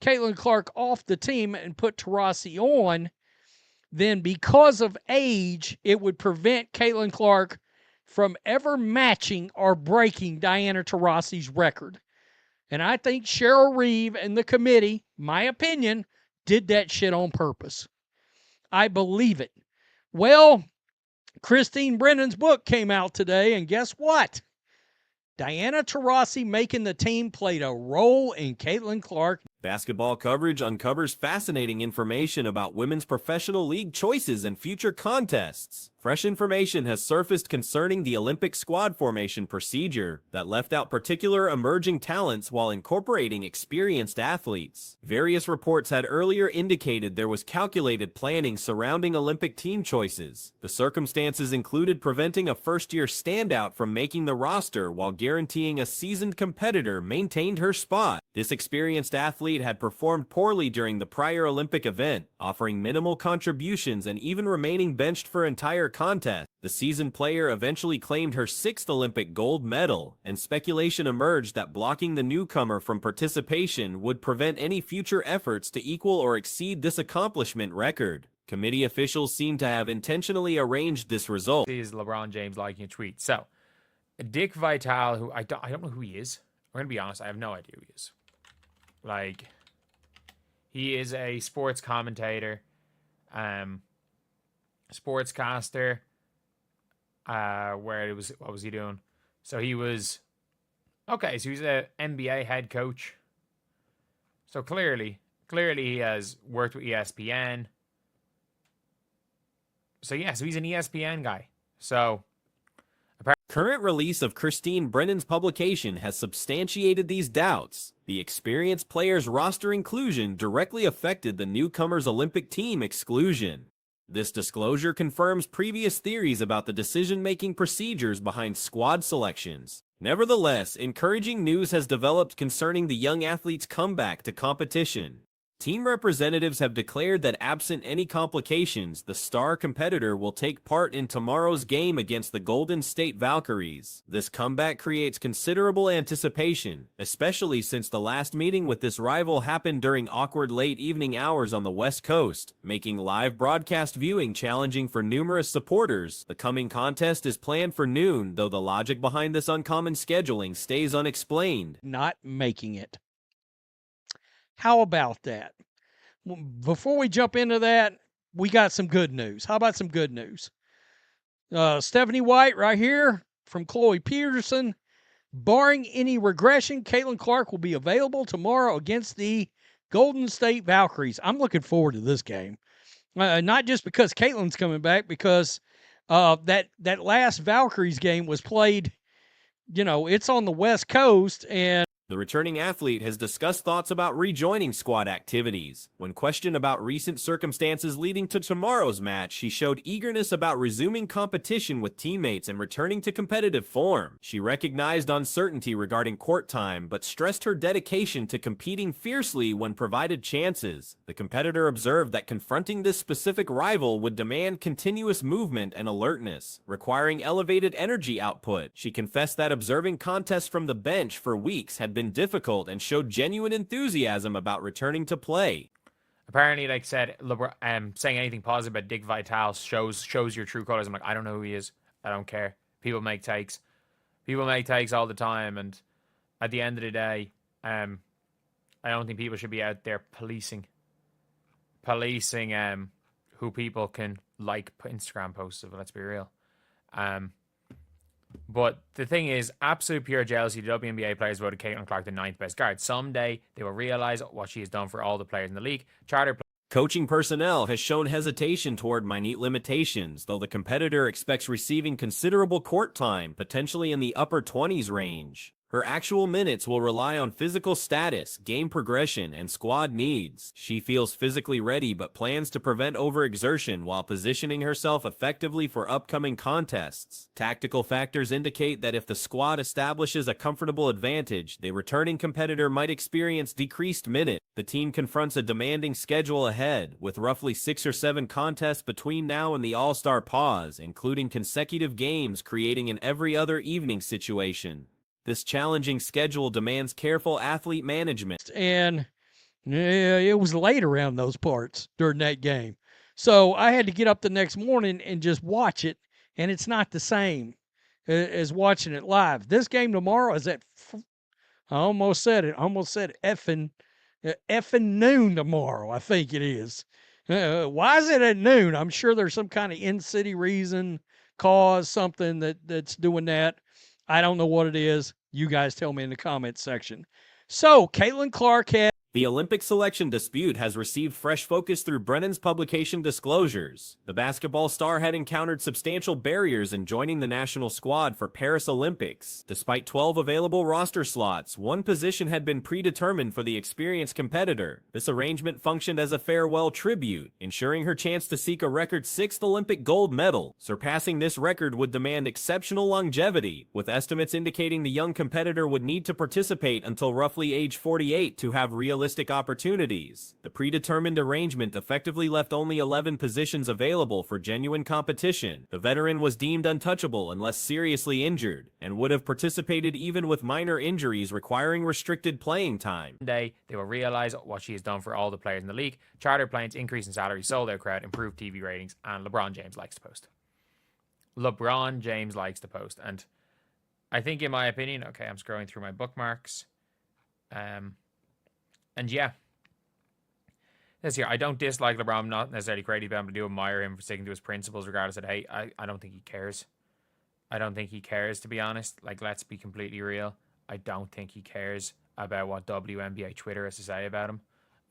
Caitlin Clark off the team and put Taurasi on, then because of age, it would prevent Caitlin Clark from ever matching or breaking Diana Taurasi's record. And I think Cheryl Reeve and the committee, my opinion, did that shit on purpose. I believe it. Well, Christine Brennan's book came out today, and guess what? Diana Taurasi making the team played a role in Caitlin Clark. Basketball coverage uncovers fascinating information about women's professional league choices and future contests. Fresh information has surfaced concerning the Olympic squad formation procedure that left out particular emerging talents while incorporating experienced athletes. Various reports had earlier indicated there was calculated planning surrounding Olympic team choices. The circumstances included preventing a first-year standout from making the roster while guaranteeing a seasoned competitor maintained her spot. This experienced athlete had performed poorly during the prior Olympic event, offering minimal contributions and even remaining benched for entire contest. The seasoned player eventually claimed her 6th Olympic gold medal, and speculation emerged that blocking the newcomer from participation would prevent any future efforts to equal or exceed this accomplishment record. Committee officials seem to have intentionally arranged this result. Is LeBron James liking a tweet? So, Dick Vitale, who I don't know who he is. I'm going to be honest, I have no idea who he is. Like, he is a sports commentator, sportscaster. What was he doing? So he was, okay, so he's an NBA head coach. So clearly he has worked with ESPN. So yeah, so he's an ESPN guy. So current release of Christine Brennan's publication has substantiated these doubts. The experienced players' roster inclusion directly affected the newcomers' Olympic team exclusion. This disclosure confirms previous theories about the decision-making procedures behind squad selections. Nevertheless, encouraging news has developed concerning the young athlete's comeback to competition. Team representatives have declared that absent any complications, the star competitor will take part in tomorrow's game against the Golden State Valkyries. This comeback creates considerable anticipation, especially since the last meeting with this rival happened during awkward late evening hours on the West Coast, making live broadcast viewing challenging for numerous supporters. The coming contest is planned for noon, though the logic behind this uncommon scheduling stays unexplained. Not making it. How about that? Before we jump into that, we got some good news. How about some good news? Stephanie White right here from Chloe Peterson. Barring any regression, Caitlin Clark will be available tomorrow against the Golden State Valkyries. I'm looking forward to this game. Not just because Caitlin's coming back, because that last Valkyries game was played, it's on the West Coast, and the returning athlete has discussed thoughts about rejoining squad activities. When questioned about recent circumstances leading to tomorrow's match, she showed eagerness about resuming competition with teammates and returning to competitive form. She recognized uncertainty regarding court time, but stressed her dedication to competing fiercely when provided chances. The competitor observed that confronting this specific rival would demand continuous movement and alertness, requiring elevated energy output. She confessed that observing contests from the bench for weeks had been difficult and showed genuine enthusiasm about returning to play. Apparently, like I said, saying anything positive about Dick Vitale shows your true colors. I'm like, I don't know who he is. I don't care. People make takes. People make takes all the time, and at the end of the day, I don't think people should be out there policing who people can like Instagram posts of. Let's be real. But the thing is, absolute pure jealousy. The WNBA players voted Caitlin Clark the 9th best guard. Someday, they will realize what she has done for all the players in the league. Coaching personnel has shown hesitation toward minute limitations, though the competitor expects receiving considerable court time, potentially in the upper 20s range. Her actual minutes will rely on physical status, game progression, and squad needs. She feels physically ready but plans to prevent overexertion while positioning herself effectively for upcoming contests. Tactical factors indicate that if the squad establishes a comfortable advantage, the returning competitor might experience decreased minutes. The team confronts a demanding schedule ahead, with roughly 6 or 7 contests between now and the All-Star pause, including consecutive games creating an every other evening situation. This challenging schedule demands careful athlete management. And Yeah, it was late around those parts during that game. So I had to get up the next morning and just watch it, and it's not the same as watching it live. This game tomorrow is at I almost said it. I almost said effing noon tomorrow. I think it is. Why is it at noon? I'm sure there's some kind of in-city reason, cause, something that's doing that. I don't know what it is. You guys tell me in the comments section. So Caitlin Clark had. The Olympic selection dispute has received fresh focus through Brennan's publication disclosures. The basketball star had encountered substantial barriers in joining the national squad for Paris Olympics. Despite 12 available roster slots, one position had been predetermined for the experienced competitor. This arrangement functioned as a farewell tribute, ensuring her chance to seek a record 6th Olympic gold medal. Surpassing this record would demand exceptional longevity, with estimates indicating the young competitor would need to participate until roughly age 48 to have realistic opportunities. The predetermined arrangement effectively left only 11 positions available for genuine competition. The veteran was deemed untouchable unless seriously injured, and would have participated even with minor injuries requiring restricted playing time. They will realize what she has done for all the players in the league. Charter planes, increase in salary, sold out crowd, improved TV ratings, and LeBron James likes to post. LeBron James likes to post. And I think, in my opinion, okay, I'm scrolling through my bookmarks. And yeah, this year, I don't dislike LeBron. I'm not necessarily crazy about him. I do admire him for sticking to his principles, regardless of hate. I don't think he cares. I don't think he cares, to be honest. Like, let's be completely real. I don't think he cares about what WNBA Twitter has to say about him.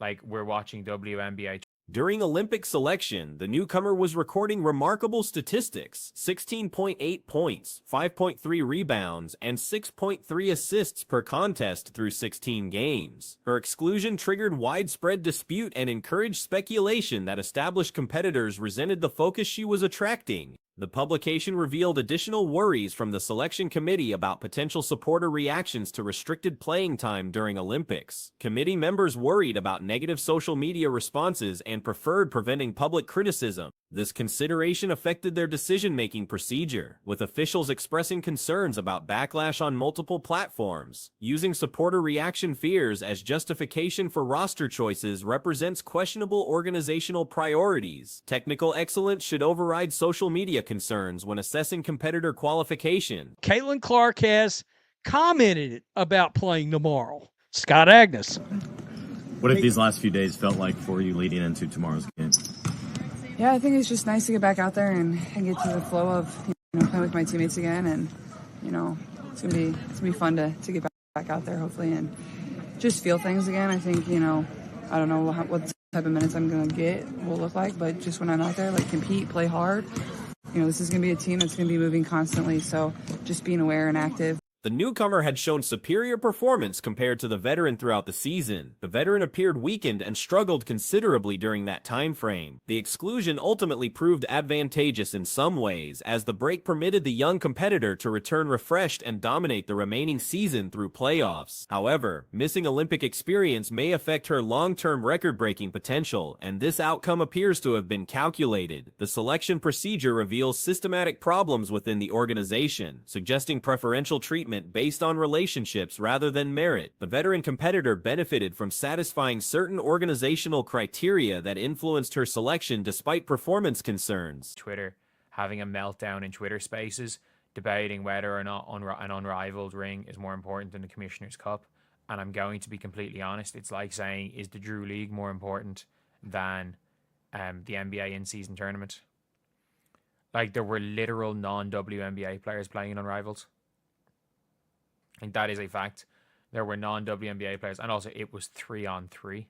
Like, we're watching WNBA. During Olympic selection, the newcomer was recording remarkable statistics: 16.8 points, 5.3 rebounds, and 6.3 assists per contest through 16 games. Her exclusion triggered widespread dispute and encouraged speculation that established competitors resented the focus she was attracting. The publication revealed additional worries from the selection committee about potential supporter reactions to restricted playing time during Olympics. Committee members worried about negative social media responses and preferred preventing public criticism. This consideration affected their decision-making procedure, with officials expressing concerns about backlash on multiple platforms. Using supporter reaction fears as justification for roster choices represents questionable organizational priorities. Technical excellence should override social media concerns when assessing competitor qualification. Caitlin Clark has commented about playing tomorrow. Scott Agnes. What have these last few days felt like for you leading into tomorrow's game? Yeah, I think it's just nice to get back out there and get to the flow of playing with my teammates again, and it's gonna be fun to get back out there hopefully and just feel things again. I think I don't know what type of minutes I'm gonna get will look like, but just when I'm out there, like, compete, play hard. This is gonna be a team that's gonna be moving constantly, so just being aware and active. The newcomer had shown superior performance compared to the veteran throughout the season. The veteran appeared weakened and struggled considerably during that time frame. The exclusion ultimately proved advantageous in some ways, as the break permitted the young competitor to return refreshed and dominate the remaining season through playoffs. However, missing Olympic experience may affect her long-term record-breaking potential, and this outcome appears to have been calculated. The selection procedure reveals systematic problems within the organization, suggesting preferential treatment based on relationships rather than merit. The veteran competitor benefited from satisfying certain organizational criteria that influenced her selection despite performance concerns. Twitter having a meltdown in Twitter spaces, debating whether or not an unrivaled ring is more important than the Commissioner's Cup. And I'm going to be completely honest, it's like saying, is the Drew League more important than the NBA in-season tournament? Like, there were literal non-WNBA players playing in Unrivaled. I think that is a fact. There were non-WNBA players, and also it was 3-on-3.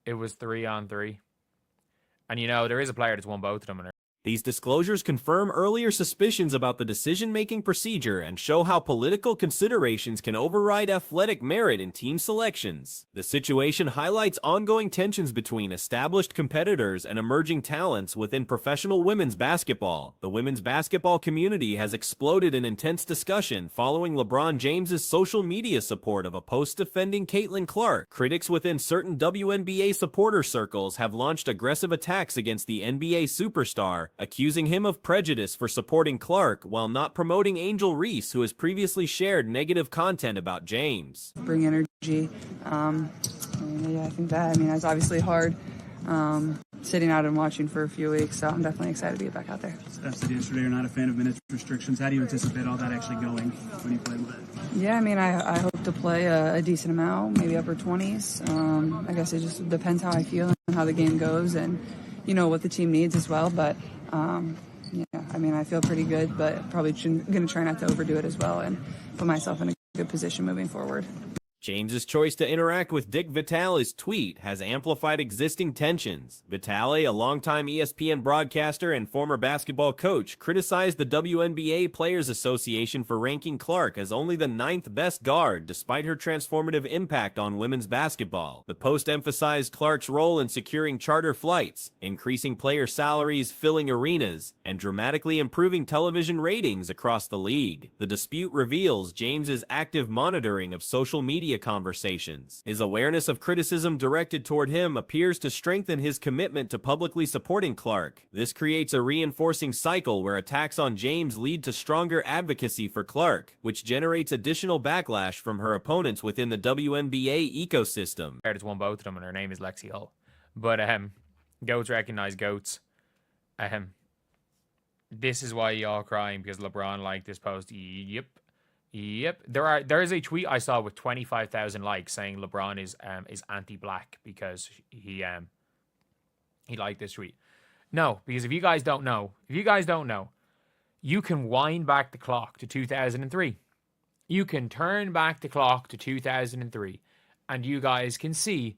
It was 3-on-3. And there is a player that's won both of them. These disclosures confirm earlier suspicions about the decision-making procedure and show how political considerations can override athletic merit in team selections. The situation highlights ongoing tensions between established competitors and emerging talents within professional women's basketball. The women's basketball community has exploded in intense discussion following LeBron James's social media support of a post defending Caitlin Clark. Critics within certain WNBA supporter circles have launched aggressive attacks against the NBA superstar, accusing him of prejudice for supporting Clark while not promoting Angel Reese, who has previously shared negative content about James. Bring energy, And yeah, I think that, it's obviously hard sitting out and watching for a few weeks, so I'm definitely excited to get back out there. Steph said yesterday you're not a fan of minutes restrictions. How do you anticipate all that actually going when you play with it? Yeah, I hope to play a decent amount, maybe upper 20s. I guess it just depends how I feel and how the game goes and, what the team needs as well. But, I feel pretty good, but probably going to try not to overdo it as well and put myself in a good position moving forward. James's choice to interact with Dick Vitale's tweet has amplified existing tensions. Vitale, a longtime ESPN broadcaster and former basketball coach, criticized the WNBA Players Association for ranking Clark as only the 9th best guard despite her transformative impact on women's basketball. The post emphasized Clark's role in securing charter flights, increasing player salaries, filling arenas, and dramatically improving television ratings across the league. The dispute reveals James's active monitoring of social media conversations. His awareness of criticism directed toward him appears to strengthen his commitment to publicly supporting Clark. This creates a reinforcing cycle where attacks on James lead to stronger advocacy for Clark, which generates additional backlash from her opponents within the WNBA ecosystem. I just won both of them, and her name is Lexi Hull. But goats recognize goats. This is why y'all crying, because LeBron liked this post. Yep. There is a tweet I saw with 25,000 likes saying LeBron is anti-black because he liked this tweet. No, because if you guys don't know, you can wind back the clock to 2003. You can turn back the clock to 2003, and you guys can see.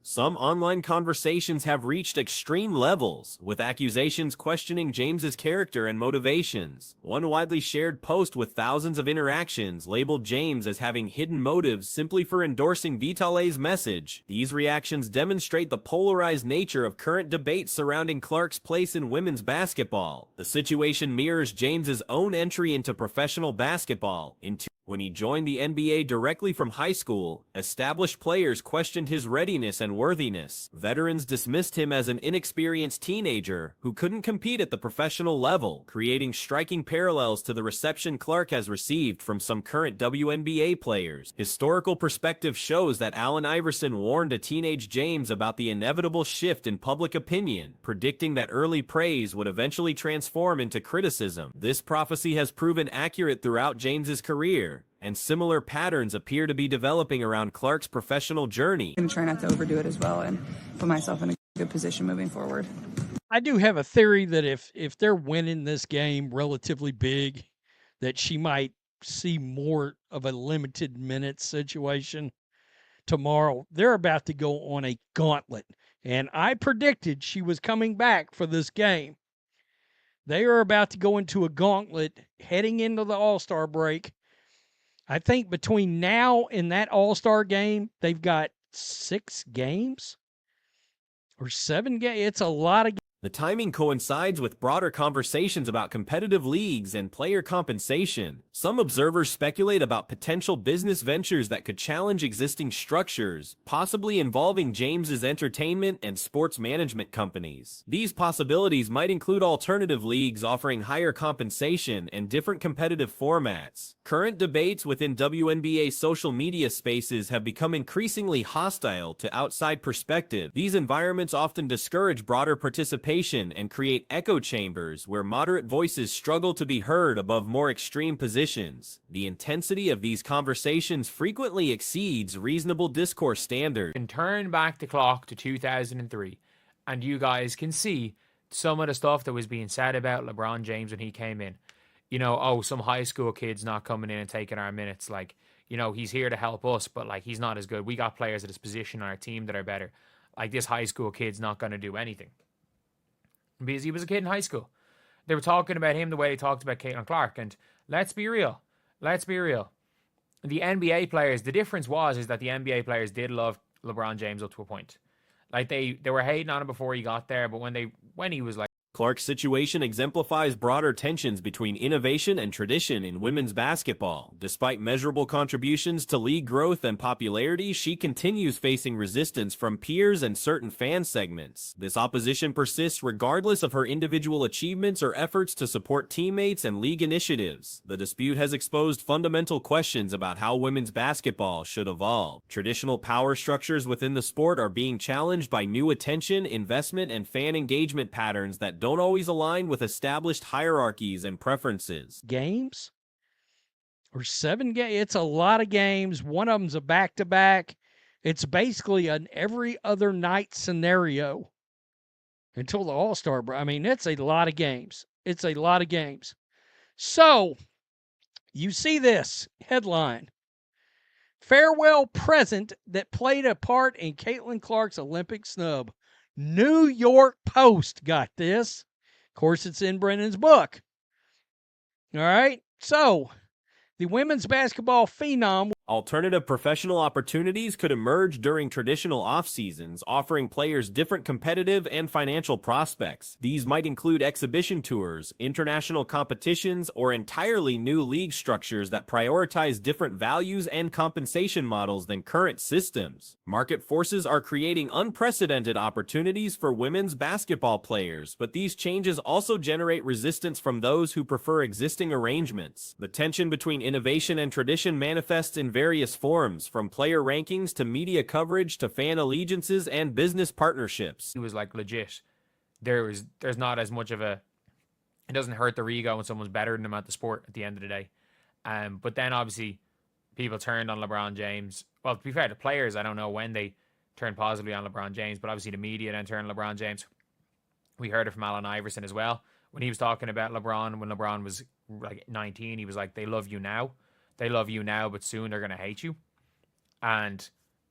Some online conversations have reached extreme levels, with accusations questioning James's character and motivations. One widely shared post with thousands of interactions labeled James as having hidden motives simply for endorsing Vitale's message. These reactions demonstrate the polarized nature of current debates surrounding Clark's place in women's basketball. The situation mirrors James's own entry into professional basketball when he joined the NBA directly from high school. Established players questioned his readiness and worthiness. Veterans dismissed him as an inexperienced teenager who couldn't compete at the professional level, creating striking parallels to the reception Clark has received from some current WNBA players. Historical perspective shows that Allen Iverson warned a teenage James about the inevitable shift in public opinion, predicting that early praise would eventually transform into criticism. This prophecy has proven accurate throughout James's career, and similar patterns appear to be developing around Clark's professional journey. I'm going to try not to overdo it as well and put myself in a good position moving forward. I do have a theory that if they're winning this game relatively big, that she might see more of a limited minutes situation tomorrow. They're about to go on a gauntlet, and I predicted she was coming back for this game. They are about to go into a gauntlet heading into the All-Star break. I think between now and that All-Star game, they've got 6 games or 7 games. It's a lot of games. The timing coincides with broader conversations about competitive leagues and player compensation. Some observers speculate about potential business ventures that could challenge existing structures, possibly involving James's entertainment and sports management companies. These possibilities might include alternative leagues offering higher compensation and different competitive formats. Current debates within WNBA social media spaces have become increasingly hostile to outside perspective. These environments often discourage broader participation and create echo chambers where moderate voices struggle to be heard above more extreme positions. The intensity of these conversations frequently exceeds reasonable discourse standards. And turn back the clock to 2003, and you guys can see some of the stuff that was being said about LeBron James when he came in. Some high school kid's not coming in and taking our minutes. He's here to help us, but he's not as good. We got players at his position on our team that are better. This high school kid's not going to do anything. Because he was a kid in high school. They were talking about him the way they talked about Caitlin Clark. And let's be real. The NBA players, the difference is that the NBA players did love LeBron James up to a point. They were hating on him before he got there, but when he was Clark's situation exemplifies broader tensions between innovation and tradition in women's basketball. Despite measurable contributions to league growth and popularity, she continues facing resistance from peers and certain fan segments. This opposition persists regardless of her individual achievements or efforts to support teammates and league initiatives. The dispute has exposed fundamental questions about how women's basketball should evolve. Traditional power structures within the sport are being challenged by new attention, investment, and fan engagement patterns that don't always align with established hierarchies and preferences. Games? Or 7 games? It's a lot of games. One of them's a back-to-back. It's basically an every other night scenario until the All-Star break. I mean, it's a lot of games. It's a lot of games. So, you see this headline. Farewell present that played a part in Caitlin Clark's Olympic snub. New York Post got this. Of course, it's in Brennan's book. All right. So, the women's basketball phenom. Alternative professional opportunities could emerge during traditional off-seasons, offering players different competitive and financial prospects. These might include exhibition tours, international competitions, or entirely new league structures that prioritize different values and compensation models than current systems. Market forces are creating unprecedented opportunities for women's basketball players, but these changes also generate resistance from those who prefer existing arrangements. The tension between innovation and tradition manifests in various forms, from player rankings to media coverage to fan allegiances and business partnerships. It was like legit. There's not as much of a, it doesn't hurt their ego when someone's better than them at the sport at the end of the day. But then obviously people turned on LeBron James. Well, to be fair, the players, I don't know when they turned positively on LeBron James, but obviously the media then turned on LeBron James. We heard it from Allen Iverson as well. When he was talking about LeBron, when LeBron was like 19, he was like, they love you now. They love you now, but soon they're going to hate you. And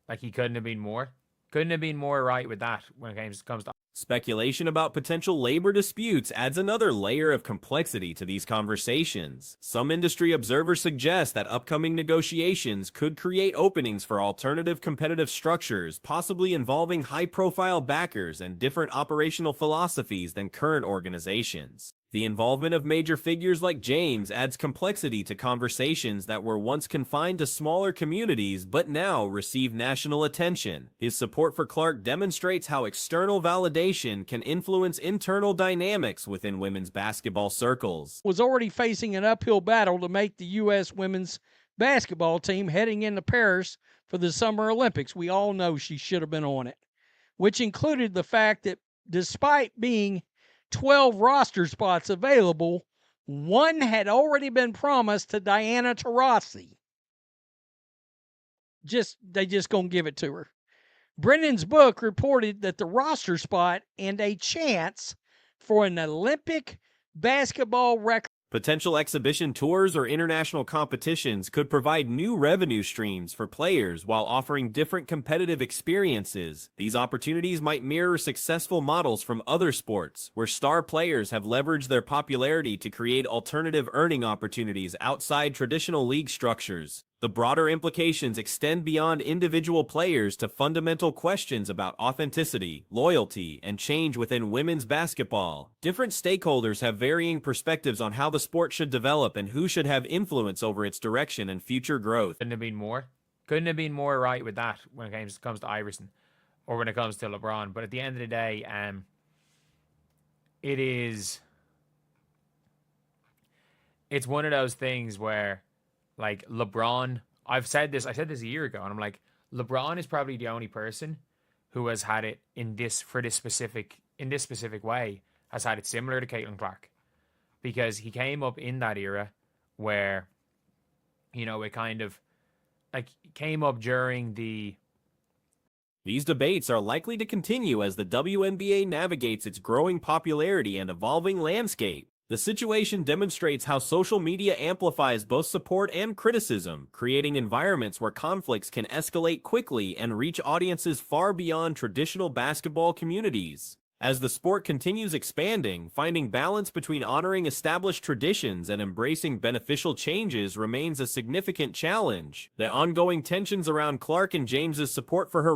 like, he couldn't have been more right with that when it comes to Speculation about potential labor disputes adds another layer of complexity to these conversations. Some industry observers suggest that upcoming negotiations could create openings for alternative competitive structures, possibly involving high-profile backers and different operational philosophies than current organizations. The involvement of major figures like James adds complexity to conversations that were once confined to smaller communities but now receive national attention. His support for Clark demonstrates how external validation can influence internal dynamics within women's basketball circles. Was already facing an uphill battle to make the U.S. women's basketball team heading into Paris for the Summer Olympics. We all know she should have been on it, which included the fact that despite being 12 roster spots available, one had already been promised to Diana Taurasi. They just gonna give it to her. Brennan's book reported that the roster spot and a chance for an Olympic basketball record. Potential exhibition tours or international competitions could provide new revenue streams for players while offering different competitive experiences. These opportunities might mirror successful models from other sports, where star players have leveraged their popularity to create alternative earning opportunities outside traditional league structures. The broader implications extend beyond individual players to fundamental questions about authenticity, loyalty, and change within women's basketball. Different stakeholders have varying perspectives on how the sport should develop and who should have influence over its direction and future growth. Couldn't have been more right with that when it comes to Iverson or when it comes to LeBron. But at the end of the day, it's one of those things where, like, LeBron, I said this a year ago, and I'm like, LeBron is probably the only person who has had it in this specific way, has had it similar to Caitlin Clark, because he came up in that era where, you know, it kind of like came up during the. These debates are likely to continue as the WNBA navigates its growing popularity and evolving landscape. The situation demonstrates how social media amplifies both support and criticism, creating environments where conflicts can escalate quickly and reach audiences far beyond traditional basketball communities. As the sport continues expanding, finding balance between honoring established traditions and embracing beneficial changes remains a significant challenge. The ongoing tensions around Clark and James's support for her